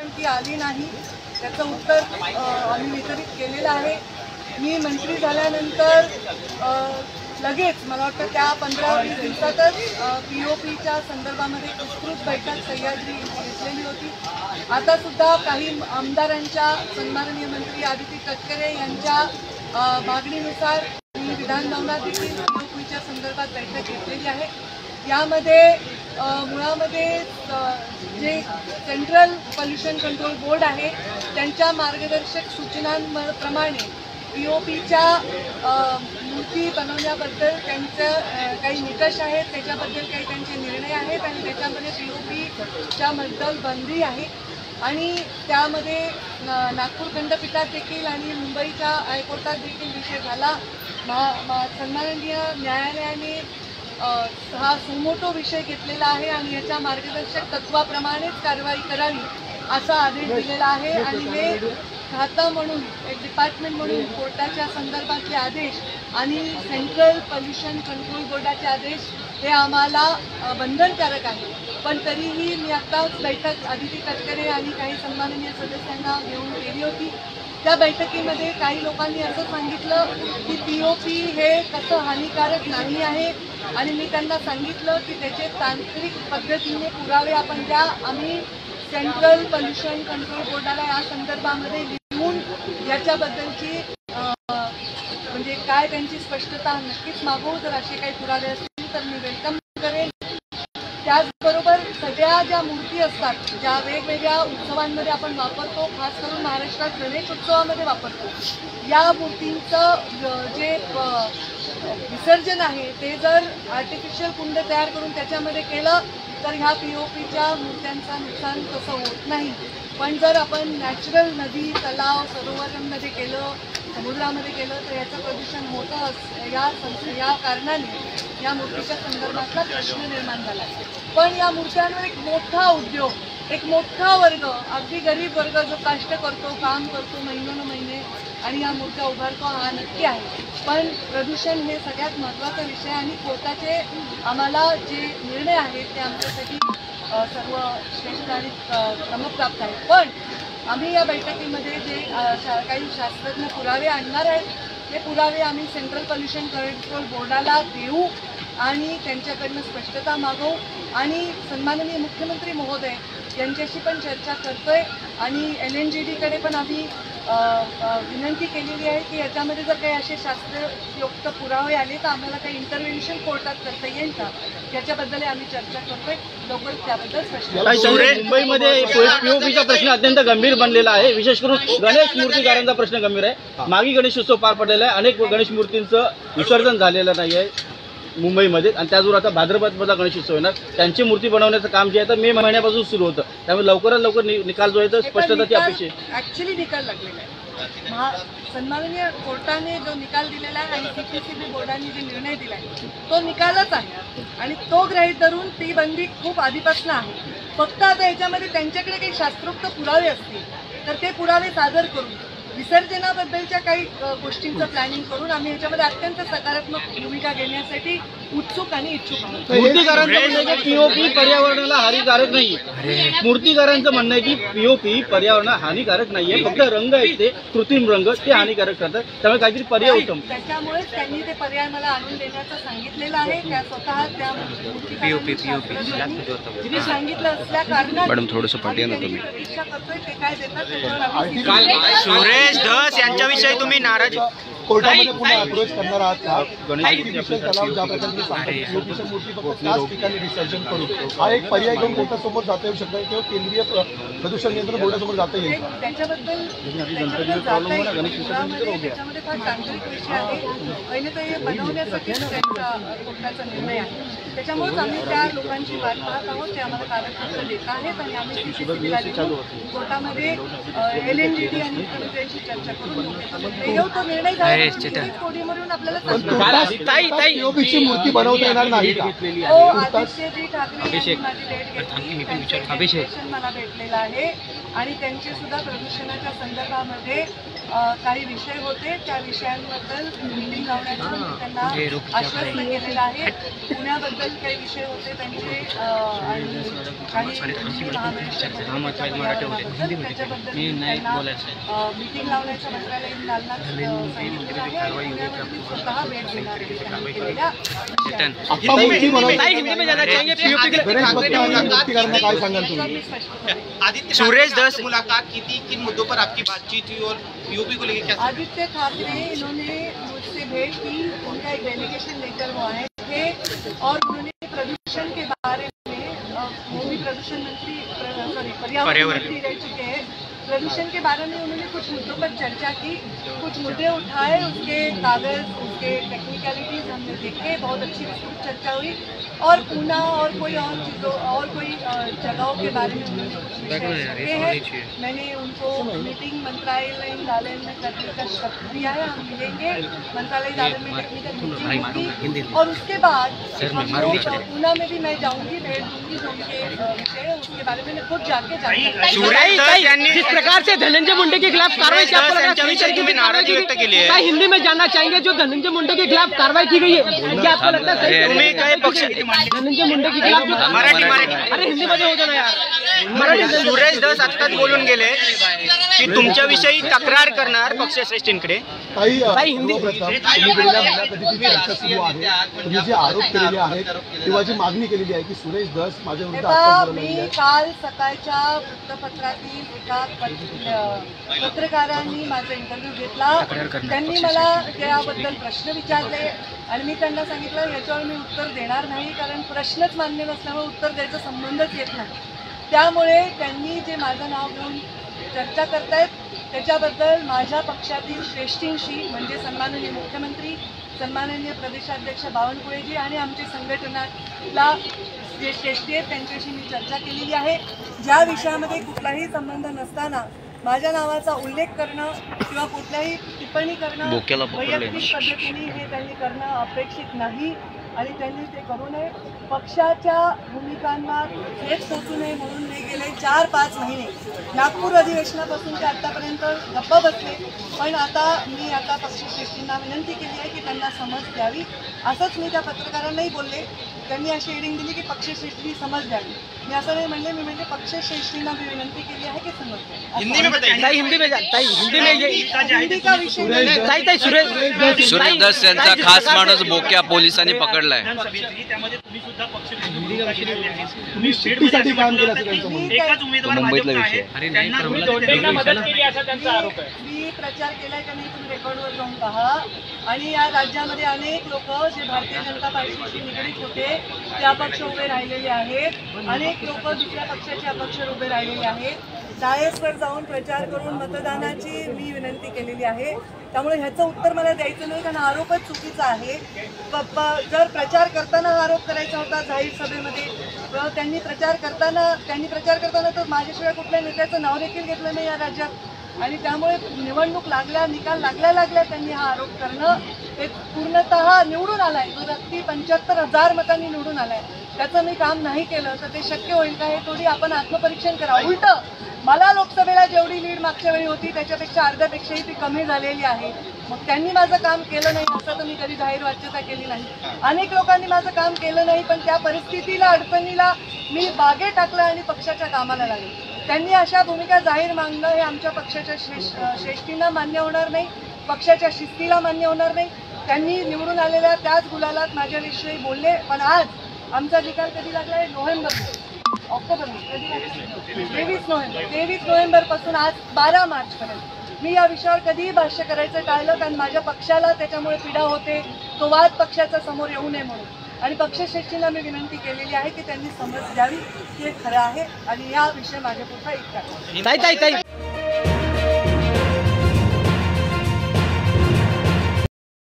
पण ती आली नाही. त्याचं उत्तर आम्ही वितरित केलेलं आहे. मी मंत्री झाल्यानंतर लगेच मला वाटतं त्या 15-20 दिवसातच POPच्या संदर्भामध्ये विस्तृत बैठक सह्याद्री घेतलेली होती. आता सुद्धा काही आमदारांच्या सन्माननीय मंत्री आदिती तटकरे यांच्या मागणीनुसार मी विधान भवनात देखील POPच्या संदर्भात बैठक घेतलेली आहे. यामध्ये मुळामध्ये जे सेंट्रल पोल्युशन कंट्रोल बोर्ड आहे त्यांच्या मार्गदर्शक सूचनांप्रमाणे POPच्या मूर्ती बनवण्याबद्दल त्यांचं काही निकष आहेत, त्याच्याबद्दल काही त्यांचे निर्णय आहेत आणि त्याच्यामध्ये POPच्या बद्दल बंदी आहे. आणि त्यामध्ये नागपूर खंडपीठात देखील आणि मुंबईच्या हायकोर्टात देखील विषय झाला. सन्माननीय न्यायालयाने हा सुमोटो विषय घेतलेला आहे आणि याच्या मार्गदर्शक तत्वाप्रमाणेच कारवाई करावी असा आदेश दिलेला आहे. आणि हे खातं म्हणून एक डिपार्टमेंट म्हणून कोर्टाच्या संदर्भातले आदेश आणि सेंट्रल पोल्युशन कंट्रोल बोर्डाचे आदेश हे आम्हाला बंधनकारक आहे. पण तरीही मी आत्ताच बैठक आदिती तटकरे आणि काही सन्माननीय सदस्यांना घेऊन केली होती. त्या बैठकीमध्ये काही लोकांनी असं सांगितलं की POP हे कसं हानिकारक नाही आहे आणि मी त्यांना सांगितलं की त्याचे तांत्रिक पद्धतीने पुरावे आपण द्या. आम्ही सेंट्रल पोल्युशन कंट्रोल बोर्डाला या संदर्भामध्ये लिहून याच्याबद्दलची म्हणजे काय त्यांची स्पष्टता नक्कीच मागवू. जर असे काही पुरावे असतील तर मी वेलकम करेन. त्याचबरोबर सगळ्या ज्या मूर्ती असतात ज्या वेगवेगळ्या उत्सवांमध्ये आपण वापरतो, खास करून महाराष्ट्रात गणेश उत्सवामध्ये वापरतो, या मूर्तींचं जे विसर्जन आहे ते जर आर्टिफिशियल कुंड तयार करून त्याच्यामध्ये केलं तर ह्या POPच्या मूर्त्यांचं नुकसान तसं होत नाही. पण जर आपण नॅचरल नदी, तलाव, सरोवरांमध्ये केलं, समुद्रामध्ये केलं तर याचं प्रदूषण होतं. या कारणाने या मूर्तीच्या संदर्भातला प्रश्न निर्माण झाला. पण या मूर्त्यांवर एक मोठा उद्योग, एक मोठा वर्ग, अगदी गरीब वर्ग जो कष्ट करतो, काम करतो महिने आणि या मूर्त्या उभारतो हा नक्की आहे. पण प्रदूषण हे सगळ्यात महत्त्वाचा विषय आणि कोर्टाचे आम्हाला जे निर्णय आहेत ते आमच्यासाठी सर्व श्रेष्ठ आणि क्रमप्राप्त आहेत. पण आम्ही या बैठकीमध्ये जे काही शास्त्रज्ञ पुरावे आणणार आहेत ते पुरावे आम्ही सेंट्रल पोल्युशन कंट्रोल बोर्डाला देऊ आणि त्यांच्याकडनं स्पष्टता मागवू. आणि सन्माननीय मुख्यमंत्री महोदय यांच्याशी पण चर्चा करतोय आणि LNGDकडे पण आम्ही विनंती केलेली आहे की याच्यामध्ये जर काही असे शास्त्रयुक्त पुरावे आले तर आम्हाला काही इंटरव्हेन्शन कोर्टात करता येईल का, याच्याबद्दल आम्ही चर्चा करतोय. लवकरच त्याबद्दल स्पष्ट. मुंबईमध्ये POPचा प्रश्न अत्यंत गंभीर बनलेला आहे. विशेष करून गणेश मूर्तीकारांचा प्रश्न गंभीर आहे. मागे गणेशोत्सव पार पडलेला आहे, अनेक गणेश मूर्तींचं विसर्जन झालेलं नाही आहे मुंबईमध्ये आणि त्याचबरोबर आता भाद्रपदमधला गणेशोत्सव येणार. त्यांची मूर्ती बनवण्याचं काम जे आहे तर मे महिन्यापासून सुरू होतं. त्यामुळे लवकरात लवकर निकाल जो आहे तर स्पष्टता ती अपेक्षित आहे. ॲक्च्युली निकाल लागलेला आहे. सन्माननीय कोर्टाने जो निकाल दिलेला आहे आणि CPCB बोर्डाने जे निर्णय दिला आहे तो निकालच आहे आणि तो गृहीत धरून ती बंदी खूप आधीपासून आहे. फक्त आता याच्यामध्ये त्यांच्याकडे काही शास्त्रोक्त पुरावे असतील तर ते पुरावे सादर करून विसर्जनाबद्दलच्या काही गोष्टींचं प्लॅनिंग करून आम्ही याच्यामध्ये अत्यंत सकारात्मक भूमिका घेण्यासाठी उत्सुक आणि इच्छुक आहोत. मूर्तीकारांचं म्हणणं आहे की POP पर्यावरणाला हानिकारक नाही. मूर्तीकारांचं म्हणणं आहे की POP पर्यावरणाला हानिकारक नाहीये, फक्त रंग आहेत ते कृत्रिम रंग ते हानिकारक ठरतात. त्यामुळे काहीतरी पर्याय उत्तम. त्याच्यामुळेच त्यांनी ते पर्याय मला आणून देण्याचं सांगितलेलं आहे. त्या स्वतः त्या मूर्तीकारांनी सांगितलं असल्या कारणाने प्रतीक्षा करतोय ते काय देतात. सुरेश धस यांच्याविषयी तुम्ही नाराज कोर्टामध्ये पुन्हा अप्रोच करणार आहात का? आर्टिफिशियल तलाव ज्या प्रकारे सांगतात मूर्ती फक्त त्याच ठिकाणी विसर्जन करून हा एक पर्याय घेऊन कोर्टासमोर जाता येऊ शकतो किंवा केंद्रीय प्रदूषण नियंत्रण बोर्डासमोर जाता येईल का? त्याच्यामध्ये फार तांत्रिक विषय आहे. पहिले तर हे बनवण्यासाठीच त्यांचा कोर्टाचा निर्णय आहे. त्याच्यामुळेच आम्ही त्या लोकांची वाट पाहत आहोत. ते आम्हाला कागदपत्र देत आहेत आणि आम्ही कोर्टामध्ये LNGD आणि मुख्यमंत्र्यांशी चर्चा करून तो निर्णय झाला. पोडियमवरून आपल्याला POPची मूर्ती बनवता येणार नाही का? आदित्यजी ठाकरे माझी भेट घेतली, मला भेटलेला आहे आणि त्यांची सुद्धा प्रदूषणाच्या संदर्भामध्ये काही विषय होते, त्या विषयांबद्दल मीटिंग लावण्याचं मी त्यांना आश्वस्त केलेलं आहे. पुण्याबद्दल काही विषय होते त्यांचे आणि काही महाबळेश्वर त्याच्याबद्दल त्यांना मीटिंग लावण्याचं मंत्रालयीन दालनात सांगितलेलं आहे आणि पुण्यामध्ये स्वतः भेट घेणार आहे त्यांनी केलेल्या सुरेश धस मुलाकात की थी, किन मुद्दों पर आपकी बातचीत हुई और पीओपी को लेकर क्या? आदित्य ठाकरे इन्होंने मुझसे भेंट की, उनका एक डेलीगेशन लेकर वो आए थे और उन्होंने प्रदूषण के बारे में, वो भी प्रदूषण मंत्री पर्यावरण मंत्री रह चुके हैं, प्रदूषण के बारे में उन्होंने कुछ मुद्दों पर चर्चा की, कुछ मुद्दे उठाए, उसके कागज, उसके टेक्निकलिटीज हमने देखे, बहुत अच्छी विस्तृत चर्चा हुई और पूना और कोई और चीज़ों और कोई जगहों के बारे में उन्होंने कुछ विषय रखे हैं. मैंने उनको मीटिंग मंत्रालयीन दालन में करने का शर्त दिया है, हम मिलेंगे, मंत्रालयीन दालन में टेक्निकल मीटिंग होगी और उसके बाद हम लोग पूना में भी मैं जाऊँगी, भेंट दूँगी जो उनके विषय है उसके बारे में खुद जाके जानकारी. जिस प्रकार से धनंजय मुंडे के खिलाफ कार्रवाई की नाराजी व्यक्त केली आहे. हिंदी में जानना चाहेंगे, जो धनंजय मुंडे के खिलाफ कार्रवाई की गई है क्या आपको लगता है तुम्ही काय पक्ष धनंजय मुंडे के खिलाफ मराठी अरे हिंदी मध्ये होतो ना यार. सुरेश धस आत्ताच बोलून गेले की तुमच्याविषयी तक्रार करणार पक्षश्रेष्ठींकडे. सर्वप्रथम तुम्ही गेलेल्या महिन्यात कधी ती चर्चा सुरू आहे, तुम्ही जे आरोप केलेले आहेत किंवा जी मागणी केलेली आहे की सुरेश धस माझ्या विरुद्ध आत्महत्या मी केली आहे. काल सकाळच्या वृत्तपत्रातील एका पत्रकारांनी माझा इंटरव्ह्यू घेतला. त्यांनी मला त्याबद्दल प्रश्न विचारले आणि मी त्यांना सांगितलं याच्यावर मी उत्तर देणार नाही, कारण प्रश्नच मान्य नसल्यामुळे उत्तर द्यायचा संबंधच येत नाही. त्यामुळे त्यांनी जे माझं नाव घेऊन चर्चा करतायत त्याच्याबद्दल माझ्या पक्षातील श्रेष्ठींशी म्हणजे सन्माननीय मुख्यमंत्री, सन्माननीय प्रदेशाध्यक्ष बावनकुळेजी आणि आमच्या संघटनाला जे श्रेष्ठी आहेत त्यांच्याशी मी चर्चा केलेली आहे. ज्या विषयामध्ये कुठलाही संबंध नसताना माझ्या नावाचा उल्लेख करणं किंवा कुठल्याही टिप्पणी करणं वैयक्तिक पद्धतीने हे त्यांनी करणं अपेक्षित नाही आणि त्यांनी ते करू नये. पक्षाच्या भूमिकांना ठेच पोचू नये म्हणून मी गेले 4-5 महिने नागपूर अधिवेशनापासून ते आत्तापर्यंत गप्प बसले. पण आता मी पक्षश्रेष्ठींना विनंती केली आहे की त्यांना समज द्यावी. असंच मी त्या पत्रकारांनाही बोलले. त्यांनी अशी हेडिंग दिली की पक्षश्रेष्ठी समज द्यावी. मी असं नाही म्हणले, मी म्हणजे पक्षश्रेष्ठींना मी विनंती केली आहे की समज द्यावी. हिंदी में हिंदी का विषय सुरेश धस यांचा खास माणूस बोक्या पोलिसांनी पकडलाय. तुम्ही शेतीसाठी काम केलं असं त्यांचं म्हणणं. मुंबईतला विषय मी प्रचार केलाय का नाही तुम्ही रेकॉर्डवर जाऊन पहा. आणि या राज्यामध्ये अनेक लोक जे भारतीय जनता पार्टीशी निगडीत होते ते अपक्ष उभे राहिलेले आहेत. अनेक लोक दुसऱ्या पक्षाचे अपक्ष उभे राहिलेले आहेत. डायसवर जाऊन प्रचार करून मतदानाची मी विनंती केलेली आहे. त्यामुळे ह्याचं उत्तर मला द्यायचं नाही, कारण आरोपच चुकीचा आहे. जर प्रचार करताना आरोप करायचा होता जाहीर सभेमध्ये, त्यांनी प्रचार करताना तर माझ्याशिवाय कुठल्या नेत्याचं नाव देखील घेतलं नाही या राज्यात. आणि त्यामुळे निवडणूक निकाल लागल्या त्यांनी हा आरोप करणं ते पूर्णतः निवडून आलाय. जो व्यक्ती 75,000 मतांनी निवडून आलाय त्याचं मी काम नाही केलं तर ते शक्य होईल का, हे थोडी आपण आत्मपरीक्षण करा. उलट मला लोकसभेला जेवढी लीड मागच्या वेळी होती त्याच्यापेक्षा अर्ध्यापेक्षाही ती कमी झालेली आहे. मग त्यांनी माझं काम केलं नाही असं तर मी कधी जाहीर वाच्यता केली नाही. अनेक लोकांनी माझं काम केलं नाही, पण त्या परिस्थितीला अडचणीला मी बागे टाकलं आणि पक्षाच्या कामाला लागले. त्यांनी अशा भूमिका जाहीर मांडणं हे आमच्या पक्षाच्या श्रेष्ठींना मान्य होणार नाही, पक्षाच्या शिस्तीला मान्य होणार नाही. त्यांनी निवडून आलेल्या त्याच गुलालात माझ्याविषयी बोलले. पण आज आमचा निकाल कधी लागला आहे? ऑक्टोबर कधी लागला? 23 नोव्हेंबरपासून आज 12 मार्चपर्यंत मी या विषयावर कधीही भाष्य करायचं टाळलं, कारण माझ्या पक्षाला त्याच्यामुळे पीडा होते. तो वाद पक्षाच्या समोर येऊ नये म्हणून. आणि पक्षश्रेष्ठींना मी विनंती केलेली आहे की त्यांनी समज द्यावी, हे खरं आहे. आणि या विषय माझ्यापुरता इतका.